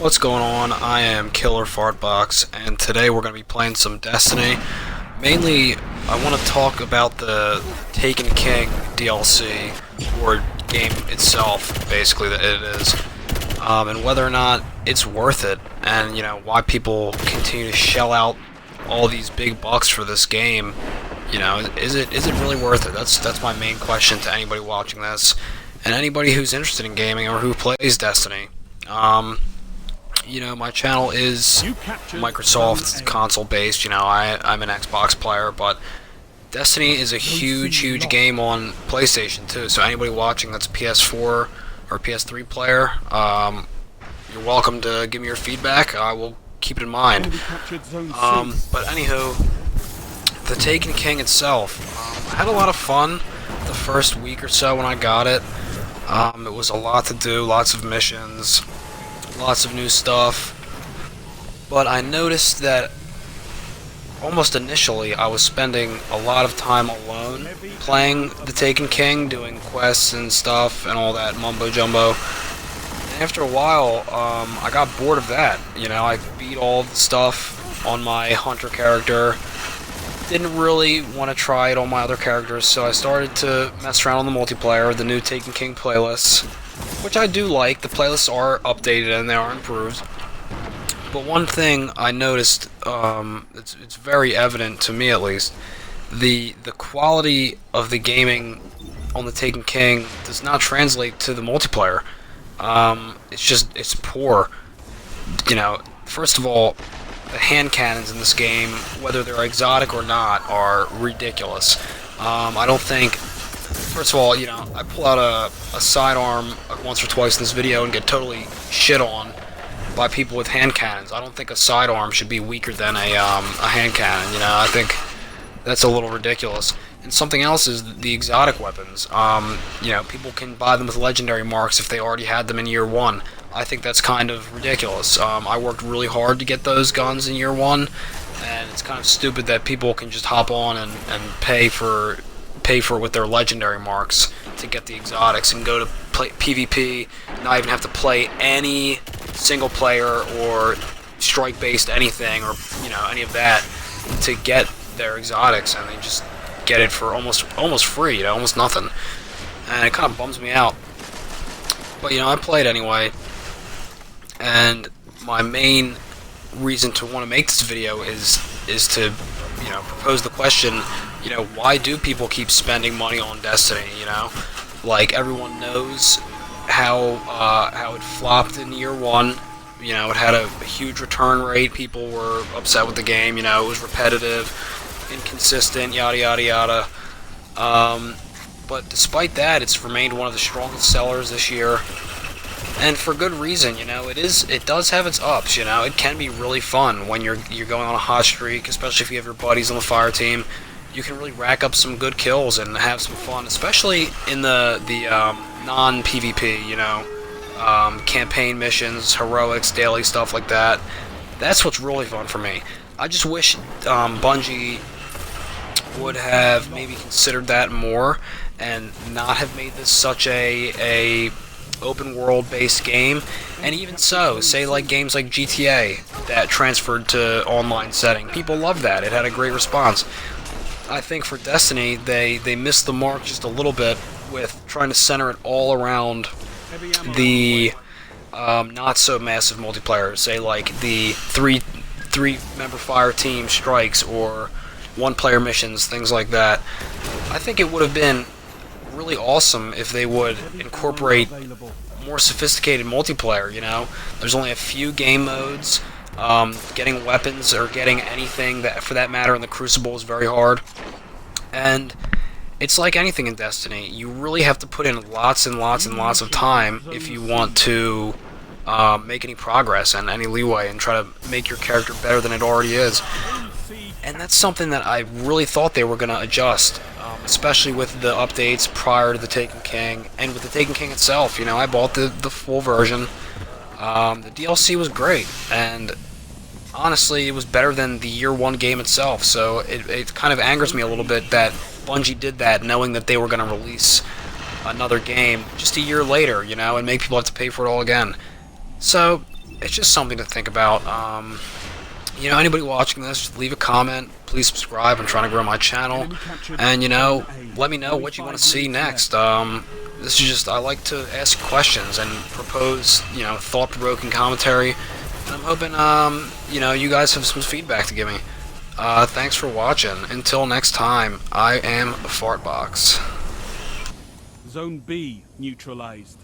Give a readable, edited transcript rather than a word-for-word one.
What's going on? I am Killer Fartbox, and today we're going to be playing some Destiny. Mainly, I want to talk about the Taken King DLC, or game itself, basically, that it is, and whether or not it's worth it, and, why people continue to shell out all these big bucks for this game. Is it really worth it? That's my main question to anybody watching this, and anybody who's interested in gaming or who plays Destiny. My channel is Microsoft console based. I'm an Xbox player, but Destiny is a huge game on PlayStation too. So anybody watching that's a PS4 or PS3 player, you're welcome to give me your feedback. I will keep it in mind. But anywho, the Taken King itself, I had a lot of fun the first week or so when I got it. It was a lot to do, lots of missions, lots of new stuff, but I noticed that almost initially I was spending a lot of time alone playing the Taken King, doing quests and stuff and all that mumbo jumbo. And after a while, I got bored of that. I beat all the stuff on my hunter character. Didn't really want to try it on my other characters, so I started to mess around on the multiplayer, the new Taken King playlists, which I do like. The playlists are updated and they are improved. But one thing I noticed, it's very evident to me at least, the quality of the gaming on the Taken King does not translate to the multiplayer. It's poor. First of all, the hand cannons in this game, whether they're exotic or not, are ridiculous. I don't think... First of all, I pull out a sidearm once or twice in this video and get totally shit on by people with hand cannons. I don't think a sidearm should be weaker than a hand cannon. I think that's a little ridiculous. And something else is the exotic weapons. People can buy them with legendary marks if they already had them in year one. I think that's kind of ridiculous. I worked really hard to get those guns in year one, and it's kind of stupid that people can just hop on and pay for it with their legendary marks to get the exotics and go to play PvP, not even have to play any single player or strike-based anything or any of that to get their exotics, and they just get it for almost free, almost nothing, and it kind of bums me out. But I played anyway, and my main reason to want to make this video is to propose the question, why do people keep spending money on Destiny? Like, everyone knows how it flopped in year one. It had a huge return rate. People were upset with the game. It was repetitive, inconsistent, yada yada yada. But despite that, it's remained one of the strongest sellers this year, and for good reason. It does have its ups. It can be really fun when you're going on a hot streak, especially if you have your buddies on the fire team. You can really rack up some good kills and have some fun, especially in the non-PvP, campaign missions, heroics, daily stuff like that. That's what's really fun for me. I just wish Bungie would have maybe considered that more and not have made this such a open world based game. And even so, say like games like GTA that transferred to online setting, people loved that. It had a great response. I think for Destiny, they missed the mark just a little bit with trying to center it all around the not so massive multiplayer. Say like the three member fire team strikes or one player missions, things like that. I think it would have been really awesome if they would incorporate more sophisticated multiplayer. There's only a few game modes. Getting weapons or getting anything that, for that matter, in the Crucible is very hard. And it's like anything in Destiny. You really have to put in lots and lots and lots of time if you want to make any progress and any leeway and try to make your character better than it already is. And that's something that I really thought they were going to adjust, especially with the updates prior to the Taken King, and with the Taken King itself. I bought the full version. The DLC was great, and honestly, it was better than the year one game itself, so it kind of angers me a little bit that Bungie did that, knowing that they were going to release another game just a year later, and make people have to pay for it all again. So, it's just something to think about. You know, anybody watching this, leave a comment. Please subscribe. I'm trying to grow my channel, and you know, let me know what you want to see next. This is just, I like to ask questions and propose, you know, thought-provoking commentary. And I'm hoping, you know, you guys have some feedback to give me. Thanks for watching. Until next time, I am Fartbox. Zone B neutralized.